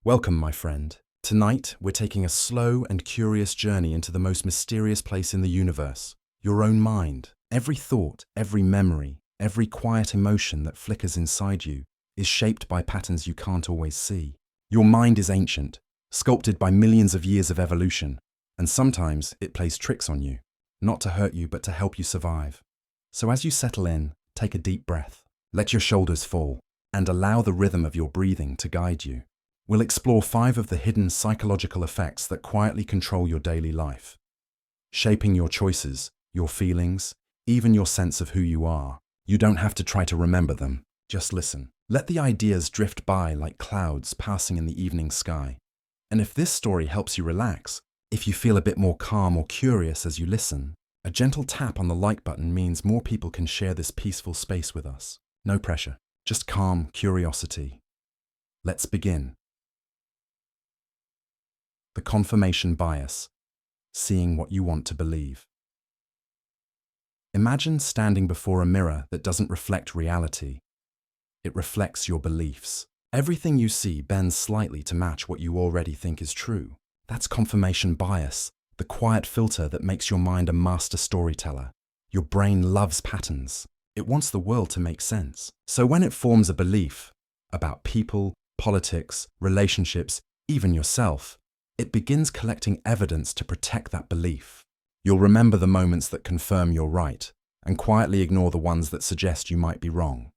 Welcome, my friend. Tonight, we're taking a slow and curious journey into the most mysterious place in the universe, your own mind. Every thought, every memory, every quiet emotion that flickers inside you is shaped by patterns you can't always see. Your mind is ancient, sculpted by millions of years of evolution, and sometimes it plays tricks on you, not to hurt you but to help you survive. So as you settle in, take a deep breath, let your shoulders fall, and allow the rhythm of your breathing to guide you. We'll explore 5 of the hidden psychological effects that quietly control your daily life, shaping your choices, your feelings, even your sense of who you are. You don't have to try to remember them, just listen. Let the ideas drift by like clouds passing in the evening sky. And if this story helps you relax, if you feel a bit more calm or curious as you listen, a gentle tap on the like button means more people can share this peaceful space with us. No pressure, just calm curiosity. Let's begin. The confirmation bias, seeing what you want to believe. Imagine standing before a mirror that doesn't reflect reality. It reflects your beliefs. Everything you see bends slightly to match what you already think is true. That's confirmation bias, the quiet filter that makes your mind a master storyteller. Your brain loves patterns. It wants the world to make sense. So when it forms a belief about people, politics, relationships, even yourself, it begins collecting evidence to protect that belief. You'll remember the moments that confirm you're right, and quietly ignore the ones that suggest you might be wrong.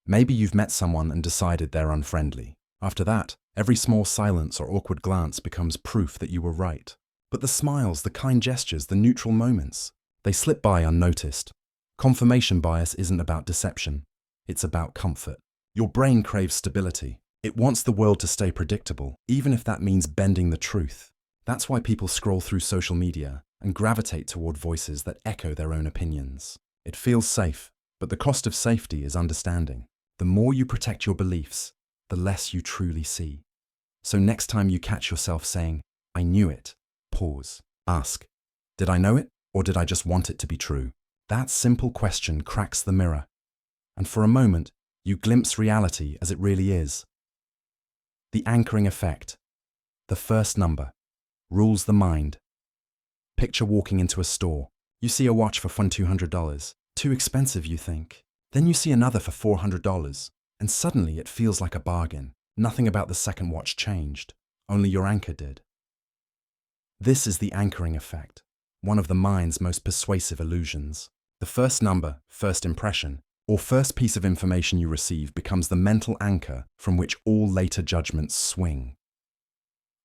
Maybe you've met someone and decided they're unfriendly. After that, every small silence or awkward glance becomes proof that you were right. But the smiles, the kind gestures, the neutral moments, they slip by unnoticed. Confirmation bias isn't about deception, it's about comfort. Your brain craves stability. It wants the world to stay predictable, even if that means bending the truth. That's why people scroll through social media and gravitate toward voices that echo their own opinions. It feels safe, but the cost of safety is understanding. The more you protect your beliefs, the less you truly see. So next time you catch yourself saying, "I knew it," pause. Ask, did I know it, or did I just want it to be true? That simple question cracks the mirror. And for a moment, you glimpse reality as it really is. The anchoring effect, the first number, rules the mind. Picture walking into a store. You see a watch for $200. Too expensive, you think. Then you see another for $400, and suddenly it feels like a bargain. Nothing about the second watch changed, only your anchor did. This is the anchoring effect, one of the mind's most persuasive illusions. The first number, first impression, or first piece of information you receive becomes the mental anchor from which all later judgments swing.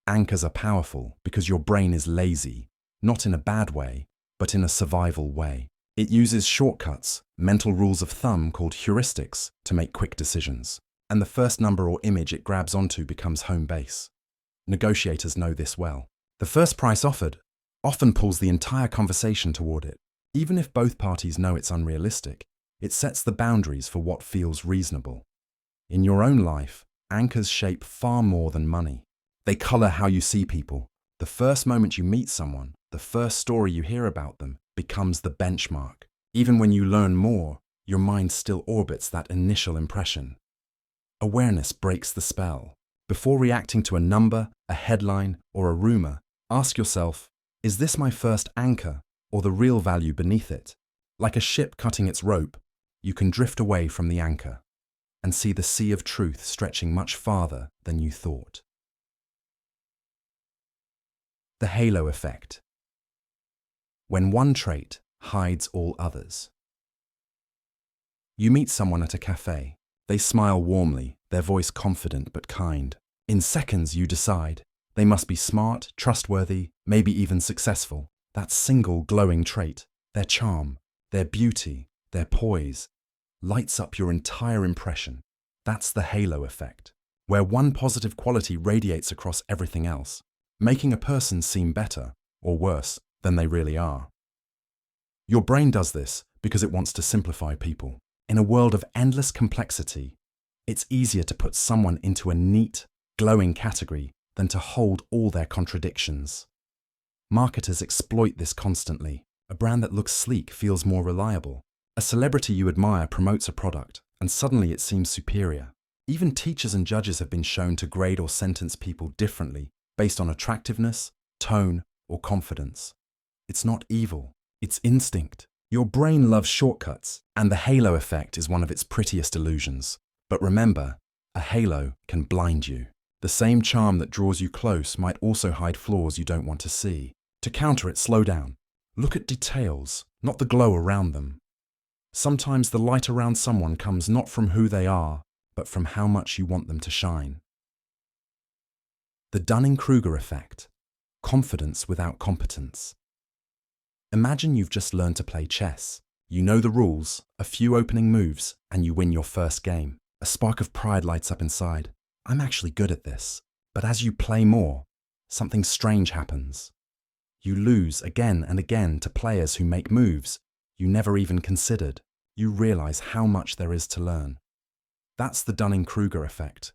Anchors are powerful because your brain is lazy, not in a bad way, but in a survival way. It uses shortcuts, mental rules of thumb called heuristics, to make quick decisions, and the first number or image it grabs onto becomes home base. Negotiators know this well. The first price offered often pulls the entire conversation toward it. Even if both parties know it's unrealistic, it sets the boundaries for what feels reasonable. In your own life, anchors shape far more than money. They color how you see people. The first moment you meet someone, the first story you hear about them, becomes the benchmark. Even when you learn more, your mind still orbits that initial impression. Awareness breaks the spell. Before reacting to a number, a headline, or a rumor, ask yourself, is this my first anchor or the real value beneath it? Like a ship cutting its rope, you can drift away from the anchor and see the sea of truth stretching much farther than you thought. The halo effect. When one trait hides all others. You meet someone at a cafe. They smile warmly, their voice confident but kind. In seconds you decide, they must be smart, trustworthy, maybe even successful. That single glowing trait, their charm, their beauty, their poise, lights up your entire impression. That's the halo effect, where one positive quality radiates across everything else, making a person seem better, or worse, than they really are. Your brain does this because it wants to simplify people. In a world of endless complexity, it's easier to put someone into a neat, glowing category than to hold all their contradictions. Marketers exploit this constantly. A brand that looks sleek feels more reliable. A celebrity you admire promotes a product, and suddenly it seems superior. Even teachers and judges have been shown to grade or sentence people differently based on attractiveness, tone, or confidence. It's not evil, it's instinct. Your brain loves shortcuts, and the halo effect is one of its prettiest illusions. But remember, a halo can blind you. The same charm that draws you close might also hide flaws you don't want to see. To counter it, slow down. Look at details, not the glow around them. Sometimes the light around someone comes not from who they are, but from how much you want them to shine. The Dunning-Kruger effect. Confidence without competence. Imagine you've just learned to play chess. You know the rules, a few opening moves, and you win your first game. A spark of pride lights up inside. I'm actually good at this. But as you play more, something strange happens. You lose again and again to players who make moves you never even considered. You realize how much there is to learn. That's the Dunning-Kruger effect,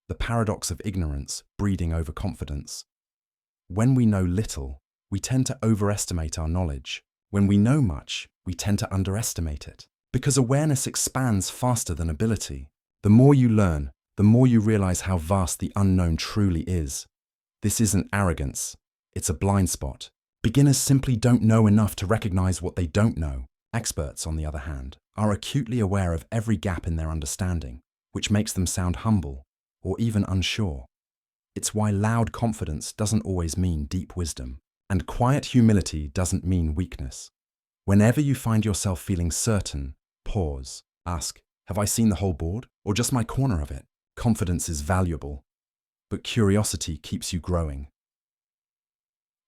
the paradox of ignorance breeding overconfidence. When we know little, we tend to overestimate our knowledge. When we know much, we tend to underestimate it. Because awareness expands faster than ability. The more you learn, the more you realize how vast the unknown truly is. This isn't arrogance, it's a blind spot. Beginners simply don't know enough to recognize what they don't know. Experts, on the other hand, are acutely aware of every gap in their understanding, which makes them sound humble or even unsure. It's why loud confidence doesn't always mean deep wisdom, and quiet humility doesn't mean weakness. Whenever you find yourself feeling certain, pause. Ask, have I seen the whole board or just my corner of it? Confidence is valuable, but curiosity keeps you growing.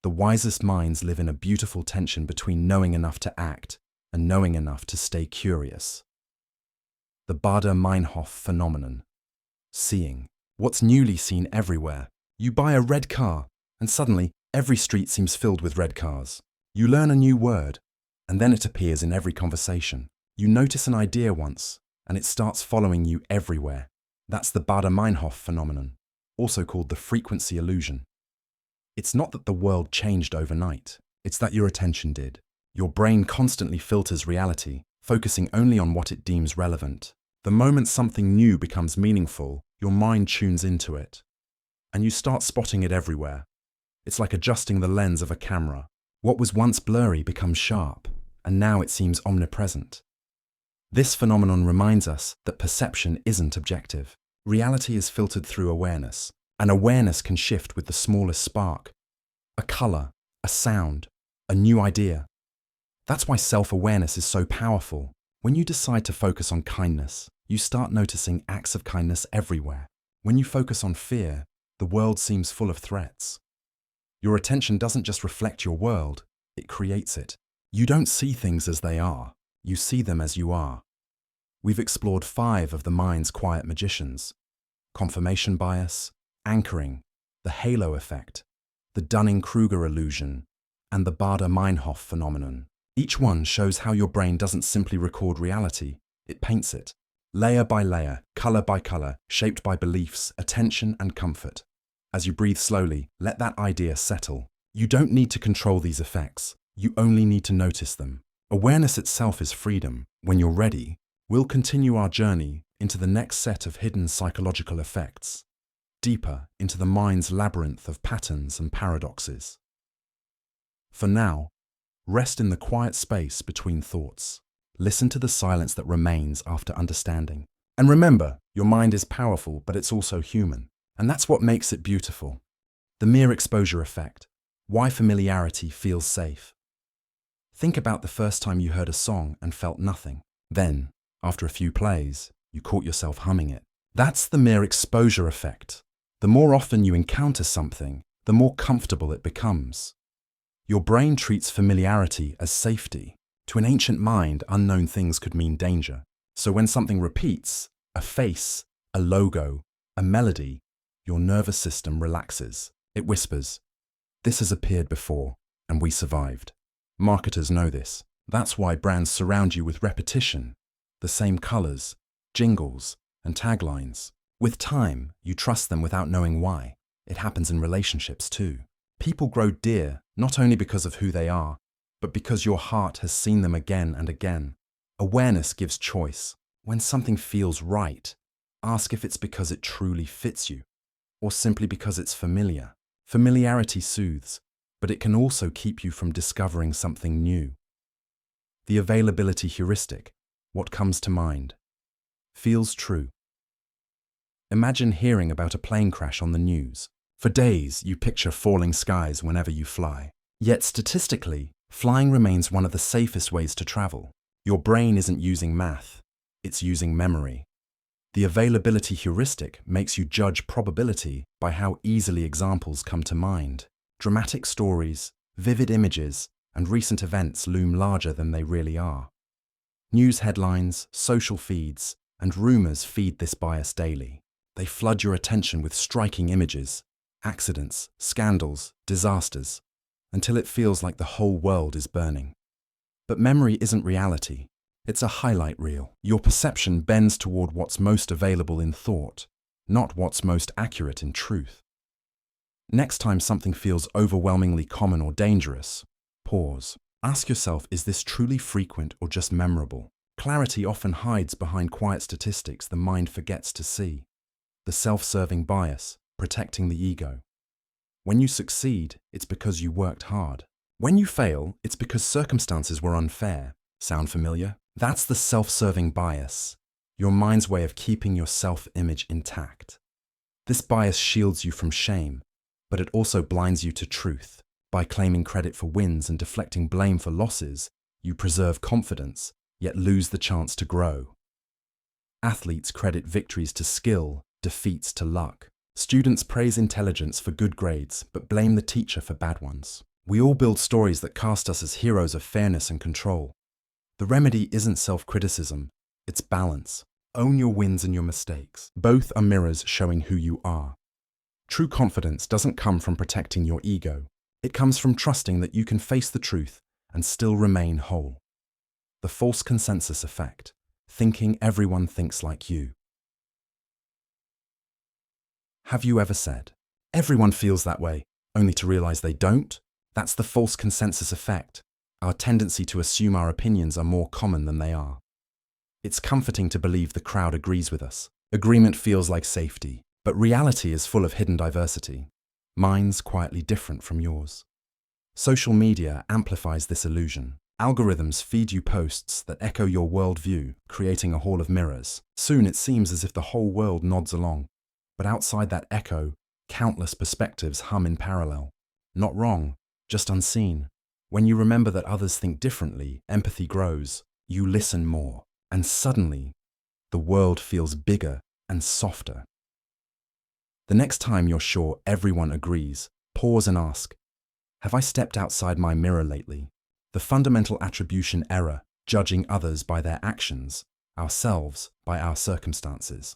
The wisest minds live in a beautiful tension between knowing enough to act and knowing enough to stay curious. The Baader-Meinhof phenomenon. Seeing. What's newly seen everywhere? You buy a red car, and suddenly every street seems filled with red cars. You learn a new word, and then it appears in every conversation. You notice an idea once, and it starts following you everywhere. That's the Baader-Meinhof phenomenon, also called the frequency illusion. It's not that the world changed overnight, it's that your attention did. Your brain constantly filters reality, focusing only on what it deems relevant. The moment something new becomes meaningful, your mind tunes into it, and you start spotting it everywhere. It's like adjusting the lens of a camera. What was once blurry becomes sharp, and now it seems omnipresent. This phenomenon reminds us that perception isn't objective. Reality is filtered through awareness, and awareness can shift with the smallest spark. A color, a sound, a new idea. That's why self-awareness is so powerful. When you decide to focus on kindness, you start noticing acts of kindness everywhere. When you focus on fear, the world seems full of threats. Your attention doesn't just reflect your world, it creates it. You don't see things as they are, you see them as you are. We've explored 5 of the mind's quiet magicians: confirmation bias, anchoring, the halo effect, the Dunning-Kruger illusion, and the Baader-Meinhof phenomenon. Each one shows how your brain doesn't simply record reality, it paints it. Layer by layer, color by color, shaped by beliefs, attention, and comfort. As you breathe slowly, let that idea settle. You don't need to control these effects, you only need to notice them. Awareness itself is freedom. When you're ready, we'll continue our journey into the next set of hidden psychological effects, deeper into the mind's labyrinth of patterns and paradoxes. For now, rest in the quiet space between thoughts. Listen to the silence that remains after understanding. And remember, your mind is powerful, but it's also human. And that's what makes it beautiful. The mere exposure effect. Why familiarity feels safe. Think about the first time you heard a song and felt nothing. Then, after a few plays, you caught yourself humming it. That's the mere exposure effect. The more often you encounter something, the more comfortable it becomes. Your brain treats familiarity as safety. To an ancient mind, unknown things could mean danger. So when something repeats, a face, a logo, a melody, your nervous system relaxes. It whispers, "This has appeared before, and we survived." Marketers know this. That's why brands surround you with repetition, the same colors, jingles, and taglines. With time, you trust them without knowing why. It happens in relationships too. People grow dear not only because of who they are, but because your heart has seen them again and again. Awareness gives choice. When something feels right, Ask if it's because it truly fits you, or simply because it's familiar. Familiarity soothes, but it can also keep you from discovering something new. The availability heuristic, what comes to mind, feels true. Imagine hearing about a plane crash on the news. For days, you picture falling skies whenever you fly. Yet statistically, flying remains one of the safest ways to travel. Your brain isn't using math, it's using memory. The availability heuristic makes you judge probability by how easily examples come to mind. Dramatic stories, vivid images, and recent events loom larger than they really are. News headlines, social feeds, and rumors feed this bias daily. They flood your attention with striking images, accidents, scandals, disasters, until it feels like the whole world is burning. But memory isn't reality. It's a highlight reel. Your perception bends toward what's most available in thought, not what's most accurate in truth. Next time something feels overwhelmingly common or dangerous, pause. Ask yourself, is this truly frequent or just memorable? Clarity often hides behind quiet statistics the mind forgets to see. The self-serving bias, protecting the ego. When you succeed, it's because you worked hard. When you fail, it's because circumstances were unfair. Sound familiar? That's the self-serving bias, your mind's way of keeping your self-image intact. This bias shields you from shame, but it also blinds you to truth. By claiming credit for wins and deflecting blame for losses, you preserve confidence, yet lose the chance to grow. Athletes credit victories to skill, defeats to luck. Students praise intelligence for good grades, but blame the teacher for bad ones. We all build stories that cast us as heroes of fairness and control. The remedy isn't self-criticism, it's balance. Own your wins and your mistakes. Both are mirrors showing who you are. True confidence doesn't come from protecting your ego. It comes from trusting that you can face the truth and still remain whole. The false consensus effect, thinking everyone thinks like you. Have you ever said, everyone feels that way, only to realize they don't? That's the false consensus effect, our tendency to assume our opinions are more common than they are. It's comforting to believe the crowd agrees with us. Agreement feels like safety, but reality is full of hidden diversity. Mine's quietly different from yours. Social media amplifies this illusion. Algorithms feed you posts that echo your worldview, creating a hall of mirrors. Soon it seems as if the whole world nods along. But outside that echo, countless perspectives hum in parallel. Not wrong, just unseen. When you remember that others think differently, empathy grows. You listen more. And suddenly, the world feels bigger and softer. The next time you're sure everyone agrees, pause and ask, have I stepped outside my mirror lately? The fundamental attribution error, judging others by their actions, ourselves by our circumstances.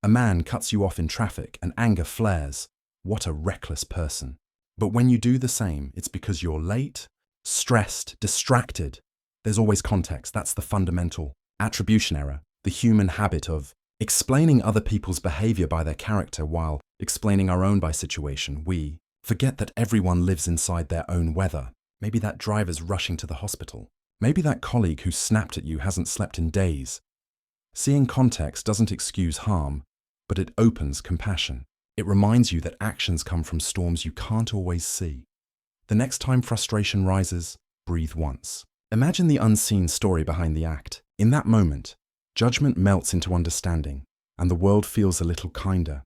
A man cuts you off in traffic and anger flares. What a reckless person. But when you do the same, it's because you're late, stressed, distracted. There's always context. That's the fundamental attribution error, the human habit of explaining other people's behavior by their character while explaining our own by situation. We forget that everyone lives inside their own weather. Maybe that driver's rushing to the hospital. Maybe that colleague who snapped at you hasn't slept in days. Seeing context doesn't excuse harm, but it opens compassion. It reminds you that actions come from storms you can't always see. The next time frustration rises, breathe once. Imagine the unseen story behind the act. In that moment, judgment melts into understanding, and the world feels a little kinder.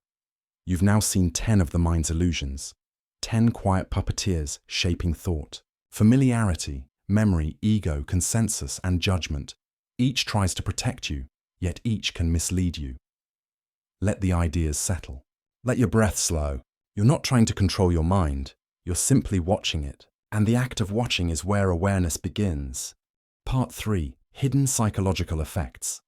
You've now seen 10 of the mind's illusions, 10 quiet puppeteers shaping thought. Familiarity, memory, ego, consensus, and judgment. Each tries to protect you, yet each can mislead you. Let the ideas settle. Let your breath slow. You're not trying to control your mind, you're simply watching it. And the act of watching is where awareness begins. Part 3. Hidden Psychological Effects.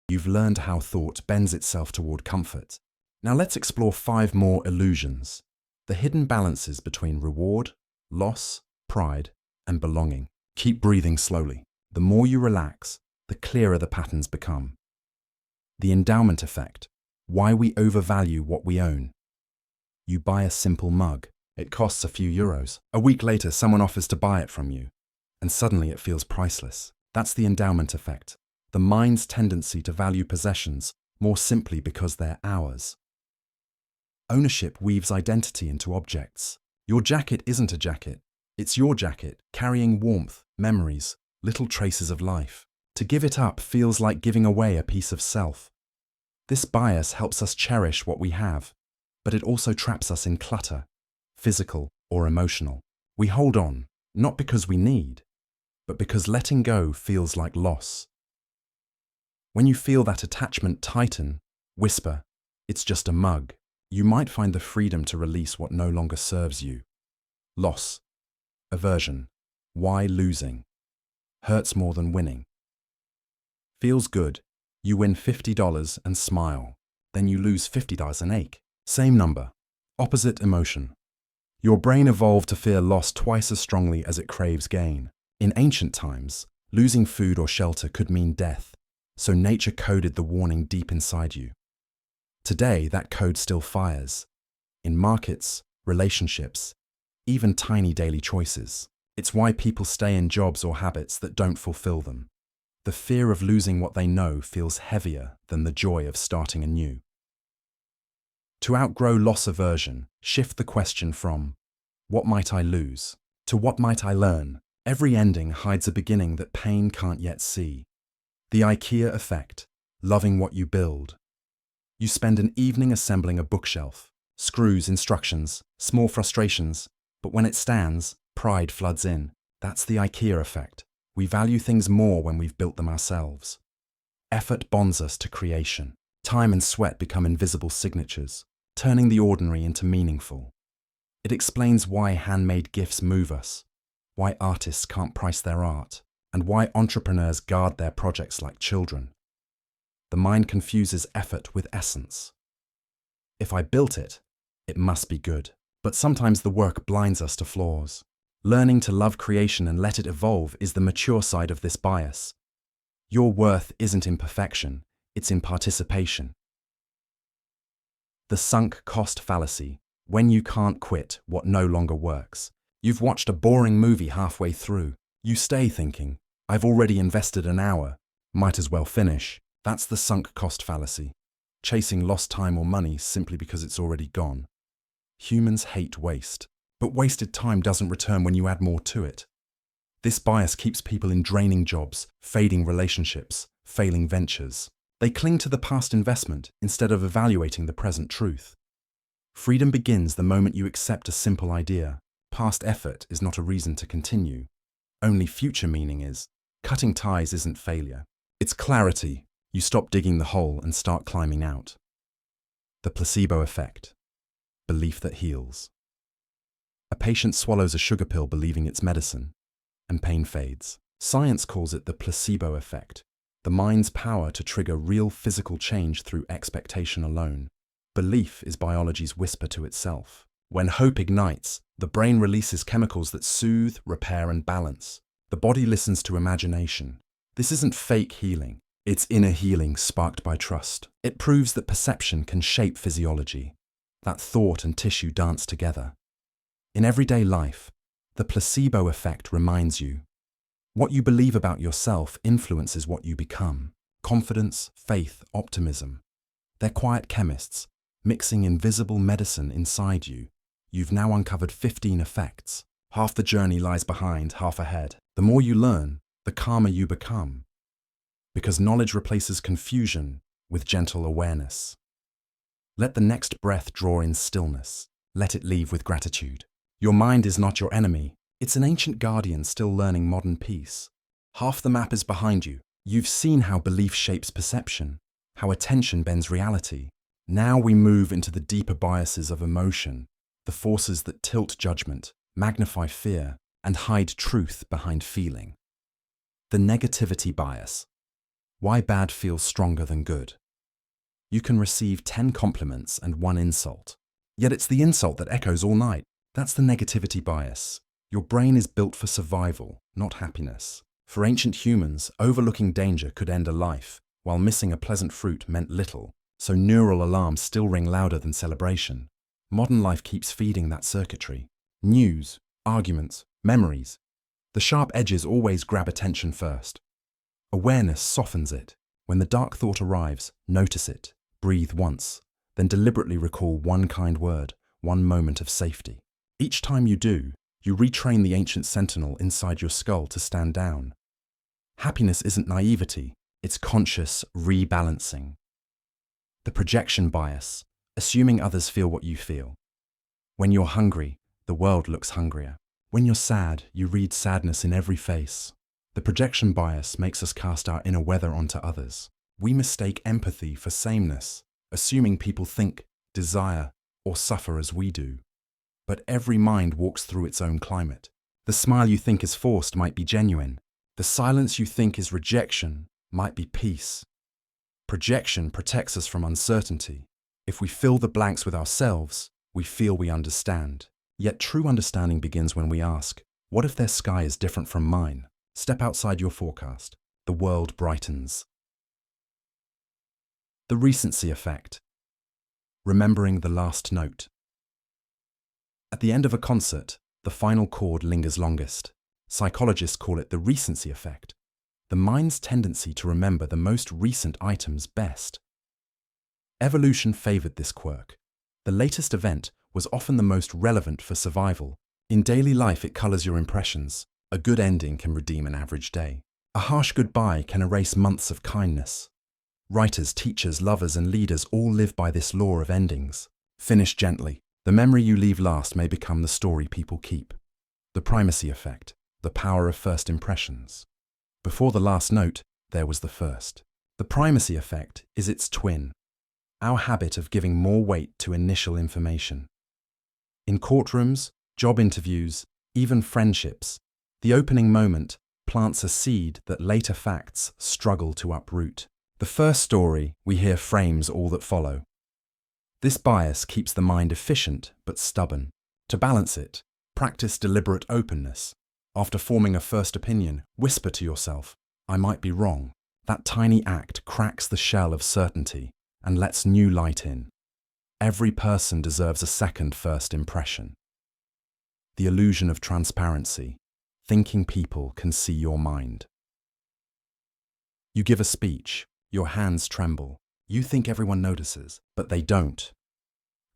You've learned how thought bends itself toward comfort. Now let's explore 5 more illusions. The hidden balances between reward, loss, pride, and belonging. Keep breathing slowly. The more you relax, the clearer the patterns become. The Endowment Effect. Why we overvalue what we own. You buy a simple mug. It costs a few euros. A week later, someone offers to buy it from you, and suddenly it feels priceless. That's the Endowment Effect. the mind's tendency to value possessions more simply because they're ours. Ownership weaves identity into objects. Your jacket isn't a jacket. It's your jacket, carrying warmth, memories, little traces of life. To give it up feels like giving away a piece of self. This bias helps us cherish what we have, but it also traps us in clutter, physical or emotional. We hold on, not because we need, but because letting go feels like loss. When you feel that attachment tighten, whisper, "It's just a mug." You might find the freedom to release what no longer serves you. Loss. Aversion. Why losing? Hurts more than winning. Feels good. You win $50 and smile. Then you lose $50 and ache. Same number. Opposite emotion. Your brain evolved to fear loss twice as strongly as it craves gain. In ancient times, losing food or shelter could mean death, so nature coded the warning deep inside you. Today, that code still fires. In markets, relationships, even tiny daily choices. It's why people stay in jobs or habits that don't fulfill them. The fear of losing what they know feels heavier than the joy of starting anew. To outgrow loss aversion, shift the question from, "What might I lose?" to "What might I learn?" Every ending hides a beginning that pain can't yet see. The IKEA Effect, loving what you build. You spend an evening assembling a bookshelf, screws, instructions, small frustrations, but when it stands, pride floods in. That's the IKEA Effect. We value things more when we've built them ourselves. Effort bonds us to creation. Time and sweat become invisible signatures, turning the ordinary into meaningful. It explains why handmade gifts move us, why artists can't price their art, and why entrepreneurs guard their projects like children. The mind confuses effort with essence. If I built it, it must be good. But sometimes the work blinds us to flaws. Learning to love creation and let it evolve is the mature side of this bias. Your worth isn't in perfection, it's in participation. The sunk cost fallacy. When you can't quit what no longer works. You've watched a boring movie halfway through. You stay thinking, "I've already invested an hour, might as well finish." That's the sunk cost fallacy. Chasing lost time or money simply because it's already gone. Humans hate waste, but wasted time doesn't return when you add more to it. This bias keeps people in draining jobs, fading relationships, failing ventures. They cling to the past investment instead of evaluating the present truth. Freedom begins the moment you accept a simple idea. Past effort is not a reason to continue. Only future meaning is. Cutting ties isn't failure. It's clarity. You stop digging the hole and start climbing out. The placebo effect. Belief that heals. A patient swallows a sugar pill believing it's medicine, and pain fades. Science calls it the placebo effect, the mind's power to trigger real physical change through expectation alone. Belief is biology's whisper to itself. When hope ignites, the brain releases chemicals that soothe, repair, and balance. The body listens to imagination. This isn't fake healing. It's inner healing sparked by trust. It proves that perception can shape physiology, that thought and tissue dance together. In everyday life, the placebo effect reminds you, what you believe about yourself influences what you become. Confidence, faith, optimism. They're quiet chemists, mixing invisible medicine inside you. You've now uncovered 15 effects. Half the journey lies behind, half ahead. The more you learn, the calmer you become. Because knowledge replaces confusion with gentle awareness. Let the next breath draw in stillness. Let it leave with gratitude. Your mind is not your enemy. It's an ancient guardian still learning modern peace. Half the map is behind you. You've seen how belief shapes perception, how attention bends reality. Now we move into the deeper biases of emotion, the forces that tilt judgment, magnify fear, and hide truth behind feeling. The negativity bias. Why bad feels stronger than good. You can receive 10 compliments and 1 insult. Yet it's the insult that echoes all night. That's the negativity bias. Your brain is built for survival, not happiness. For ancient humans, overlooking danger could end a life, while missing a pleasant fruit meant little, so neural alarms still ring louder than celebration. Modern life keeps feeding that circuitry. News, arguments, memories. The sharp edges always grab attention first. Awareness softens it. When the dark thought arrives, notice it, breathe once, then deliberately recall one kind word, one moment of safety. Each time you do, you retrain the ancient sentinel inside your skull to stand down. Happiness isn't naivety, it's conscious rebalancing. The projection bias, assuming others feel what you feel. When you're hungry, the world looks hungrier. When you're sad, you read sadness in every face. The projection bias makes us cast our inner weather onto others. We mistake empathy for sameness, assuming people think, desire, or suffer as we do. But every mind walks through its own climate. The smile you think is forced might be genuine. The silence you think is rejection might be peace. Projection protects us from uncertainty. If we fill the blanks with ourselves, we feel we understand. Yet true understanding begins when we ask, what if their sky is different from mine? Step outside your forecast. The world brightens. The Recency Effect. Remembering the last note. At the end of a concert, the final chord lingers longest. Psychologists call it the Recency Effect, the mind's tendency to remember the most recent items best. Evolution favored this quirk. The latest event was often the most relevant for survival. In daily life, it colors your impressions. A good ending can redeem an average day. A harsh goodbye can erase months of kindness. Writers, teachers, lovers, and leaders all live by this law of endings. Finish gently. The memory you leave last may become the story people keep. The Primacy Effect, the power of first impressions. Before the last note, there was the first. The Primacy Effect is its twin, our habit of giving more weight to initial information. In courtrooms, job interviews, even friendships, the opening moment plants a seed that later facts struggle to uproot. The first story we hear frames all that follow. This bias keeps the mind efficient but stubborn. To balance it, practice deliberate openness. After forming a first opinion, whisper to yourself, I might be wrong. That tiny act cracks the shell of certainty and lets new light in. Every person deserves a second first impression. The illusion of transparency. Thinking people can see your mind. You give a speech, your hands tremble. You think everyone notices, but they don't.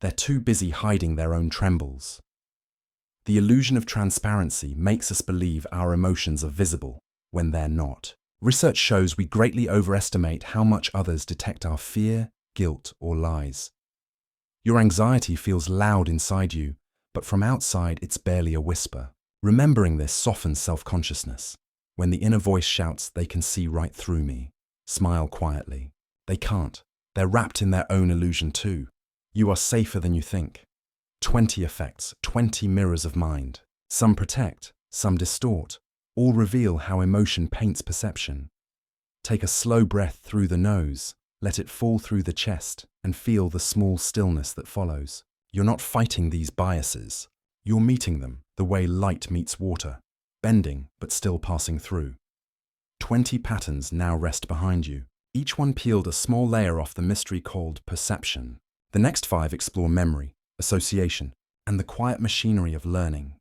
They're too busy hiding their own trembles. The illusion of transparency makes us believe our emotions are visible when they're not. Research shows we greatly overestimate how much others detect our fear, guilt, or lies. Your anxiety feels loud inside you, but from outside it's barely a whisper. Remembering this softens self-consciousness. When the inner voice shouts, they can see right through me. Smile quietly. They can't. They're wrapped in their own illusion too. You are safer than you think. 20 effects, 20 mirrors of mind. Some protect, some distort. All reveal how emotion paints perception. Take a slow breath through the nose. Let it fall through the chest and feel the small stillness that follows. You're not fighting these biases. You're meeting them the way light meets water, bending but still passing through. 20 patterns now rest behind you. Each one peeled a small layer off the mystery called perception. The next 5 explore memory, association, and the quiet machinery of learning.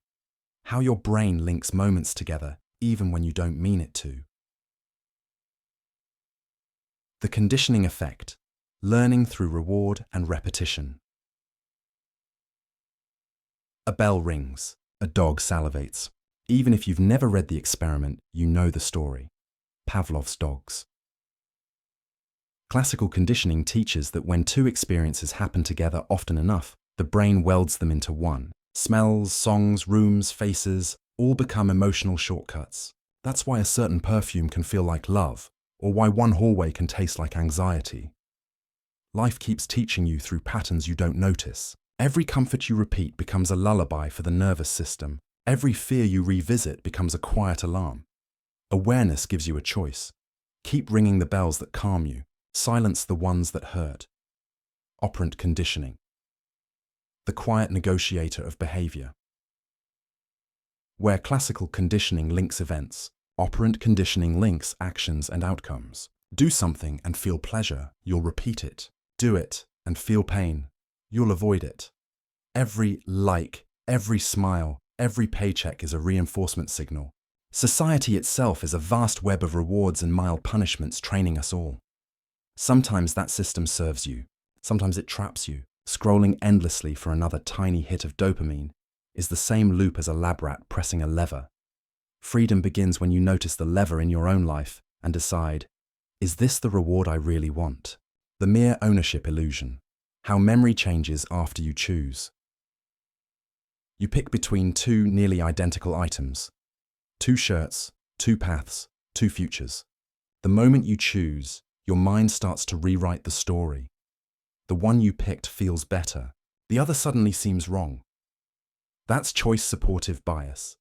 How your brain links moments together even when you don't mean it to. The conditioning effect, learning through reward and repetition. A bell rings, a dog salivates. Even if you've never read the experiment, you know the story. Pavlov's dogs. Classical conditioning teaches that when 2 experiences happen together often enough, the brain welds them into one. Smells, songs, rooms, faces, all become emotional shortcuts. That's why a certain perfume can feel like love, or why one hallway can taste like anxiety. Life keeps teaching you through patterns you don't notice. Every comfort you repeat becomes a lullaby for the nervous system. Every fear you revisit becomes a quiet alarm. Awareness gives you a choice. Keep ringing the bells that calm you. Silence the ones that hurt. Operant Conditioning. The quiet negotiator of behavior. Where classical conditioning links events, operant conditioning links actions and outcomes. Do something and feel pleasure, you'll repeat it. Do it and feel pain, you'll avoid it. Every like, every smile, every paycheck is a reinforcement signal. Society itself is a vast web of rewards and mild punishments training us all. Sometimes that system serves you, sometimes it traps you. Scrolling endlessly for another tiny hit of dopamine is the same loop as a lab rat pressing a lever. Freedom begins when you notice the lever in your own life and decide, is this the reward I really want? The mere ownership illusion. How memory changes after you choose. You pick between two nearly identical items. 2 shirts, 2 paths, 2 futures. The moment you choose, your mind starts to rewrite the story. The one you picked feels better. The other suddenly seems wrong. That's choice-supportive bias.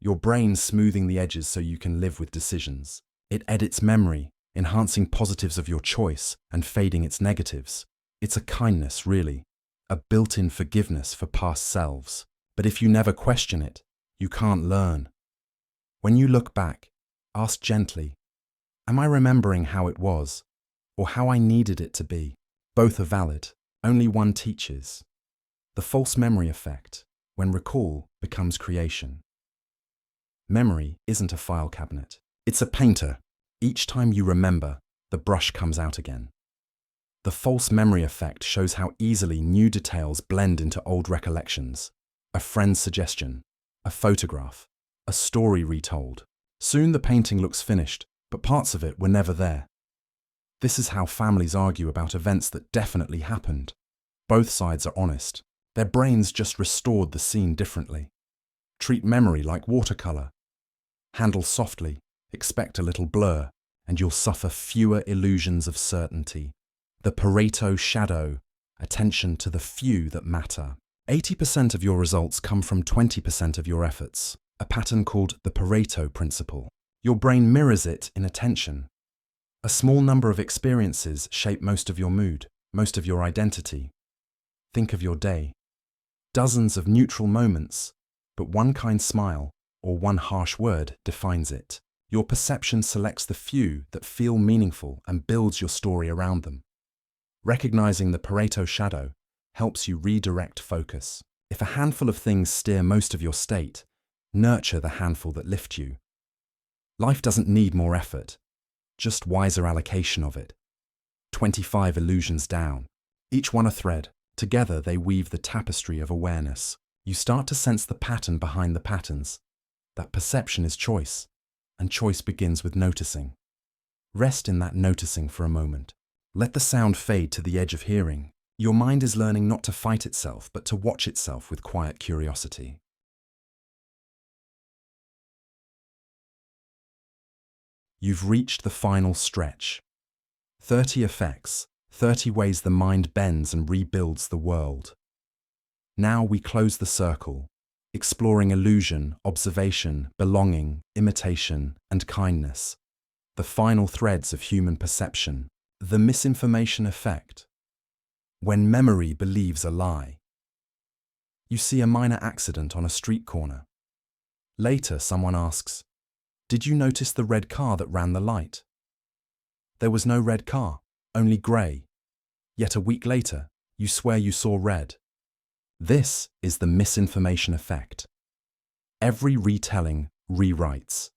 Your brain smoothing the edges so you can live with decisions. It edits memory, enhancing positives of your choice and fading its negatives. It's a kindness, really. A built-in forgiveness for past selves. But if you never question it, you can't learn. When you look back, ask gently, am I remembering how it was, or how I needed it to be? Both are valid. Only one teaches. The false memory effect, when recall becomes creation. Memory isn't a file cabinet. It's a painter. Each time you remember, the brush comes out again. The false memory effect shows how easily new details blend into old recollections. A friend's suggestion, a photograph, a story retold. Soon the painting looks finished, but parts of it were never there. This is how families argue about events that definitely happened. Both sides are honest. Their brains just restored the scene differently. Treat memory like watercolor. Handle softly, expect a little blur, and you'll suffer fewer illusions of certainty. The Pareto Shadow, attention to the few that matter. 80% of your results come from 20% of your efforts, a pattern called the Pareto Principle. Your brain mirrors it in attention. A small number of experiences shape most of your mood, most of your identity. Think of your day. Dozens of neutral moments, but one kind smile or one harsh word defines it. Your perception selects the few that feel meaningful and builds your story around them. Recognizing the Pareto Shadow helps you redirect focus. If a handful of things steer most of your state, nurture the handful that lift you. Life doesn't need more effort, just wiser allocation of it. 25 illusions down, each one a thread. Together they weave the tapestry of awareness. You start to sense the pattern behind the patterns. That perception is choice, and choice begins with noticing. Rest in that noticing for a moment. Let the sound fade to the edge of hearing. Your mind is learning not to fight itself, but to watch itself with quiet curiosity. You've reached the final stretch. 30 effects, 30 ways the mind bends and rebuilds the world. Now we close the circle, exploring illusion, observation, belonging, imitation, and kindness. The final threads of human perception. The Misinformation Effect. When memory believes a lie. You see a minor accident on a street corner. Later, someone asks, did you notice the red car that ran the light? There was no red car, only grey. Yet a week later, you swear you saw red. This is the Misinformation Effect. Every retelling rewrites.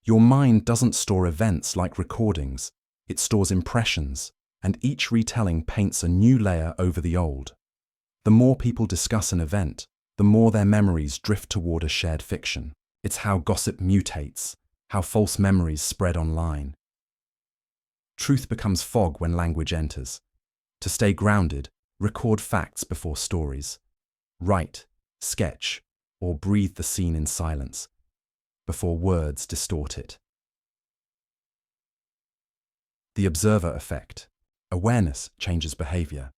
Your mind doesn't store events like recordings, it stores impressions, and each retelling paints a new layer over the old. The more people discuss an event, the more their memories drift toward a shared fiction. It's how gossip mutates, how false memories spread online. Truth becomes fog when language enters. To stay grounded, record facts before stories. Write, sketch, or breathe the scene in silence, before words distort it. The Observer Effect. Awareness changes behavior.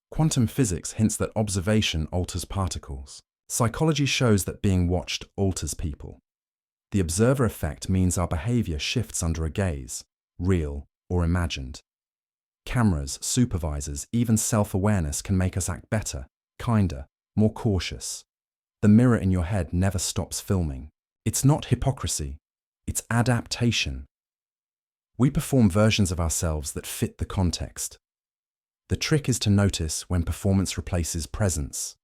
Quantum physics hints that observation alters particles. Psychology shows that being watched alters people. The observer effect means our behavior shifts under a gaze, real or imagined. Cameras, supervisors, even self-awareness can make us act better, kinder, more cautious. The mirror in your head never stops filming. It's not hypocrisy, it's adaptation. We perform versions of ourselves that fit the context. The trick is to notice when performance replaces presence.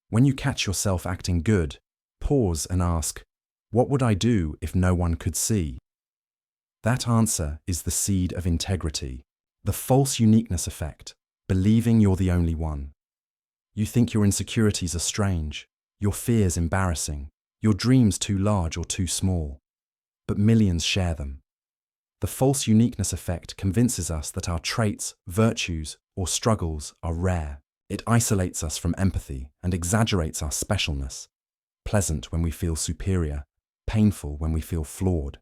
When you catch yourself acting good, pause and ask, What would I do if no one could see? That answer is the seed of integrity, the false uniqueness effect, believing you're the only one. You think your insecurities are strange, your fears embarrassing, your dreams too large or too small. But millions share them. The false uniqueness effect convinces us that our traits, virtues, or struggles are rare. It isolates us from empathy and exaggerates our specialness. Pleasant when we feel superior, painful when we feel flawed.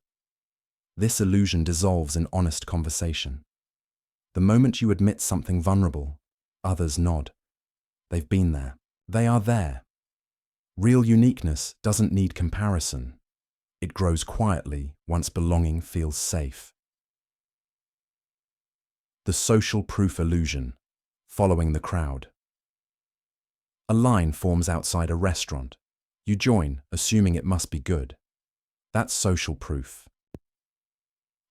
This illusion dissolves in honest conversation. The moment you admit something vulnerable, others nod. They've been there. They are there. Real uniqueness doesn't need comparison. It grows quietly once belonging feels safe. The social proof illusion, following the crowd. A line forms outside a restaurant. You join, assuming it must be good. That's social proof.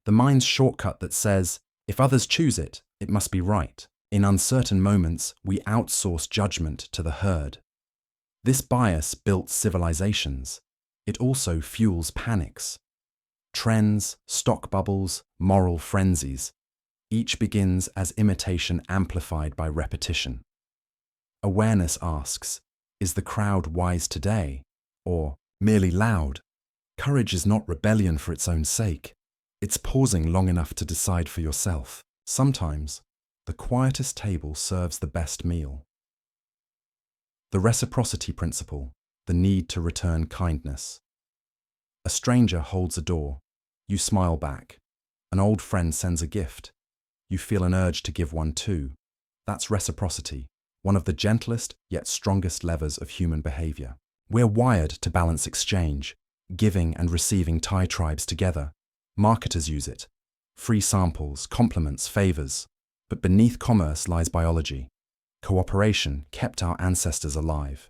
The mind's shortcut that says, if others choose it, it must be right. In uncertain moments, we outsource judgment to the herd. This bias built civilizations. It also fuels panics. Trends, stock bubbles, moral frenzies. Each begins as imitation amplified by repetition. Awareness asks, is the crowd wise today, or merely loud? Courage is not rebellion for its own sake. It's pausing long enough to decide for yourself. Sometimes, the quietest table serves the best meal. The Reciprocity Principle, the need to return kindness. A stranger holds a door. You smile back. An old friend sends a gift. You feel an urge to give one too. That's reciprocity, one of the gentlest yet strongest levers of human behavior. We're wired to balance exchange, giving and receiving tie tribes together. Marketers use it. Free samples, compliments, favors. But beneath commerce lies biology. Cooperation kept our ancestors alive.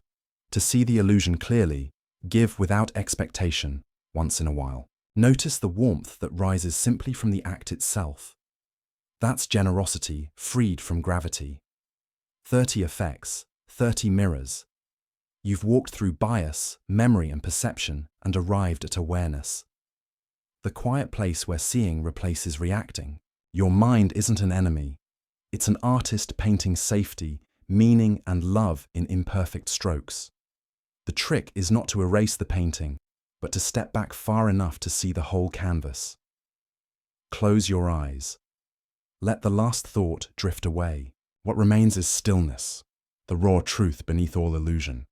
To see the illusion clearly, give without expectation, once in a while. Notice the warmth that rises simply from the act itself. That's generosity freed from gravity. 30 effects, 30 mirrors. You've walked through bias, memory and perception and arrived at awareness. The quiet place where seeing replaces reacting. Your mind isn't an enemy. It's an artist painting safety, meaning and love in imperfect strokes. The trick is not to erase the painting, but to step back far enough to see the whole canvas. Close your eyes. Let the last thought drift away. What remains is stillness, the raw truth beneath all illusion.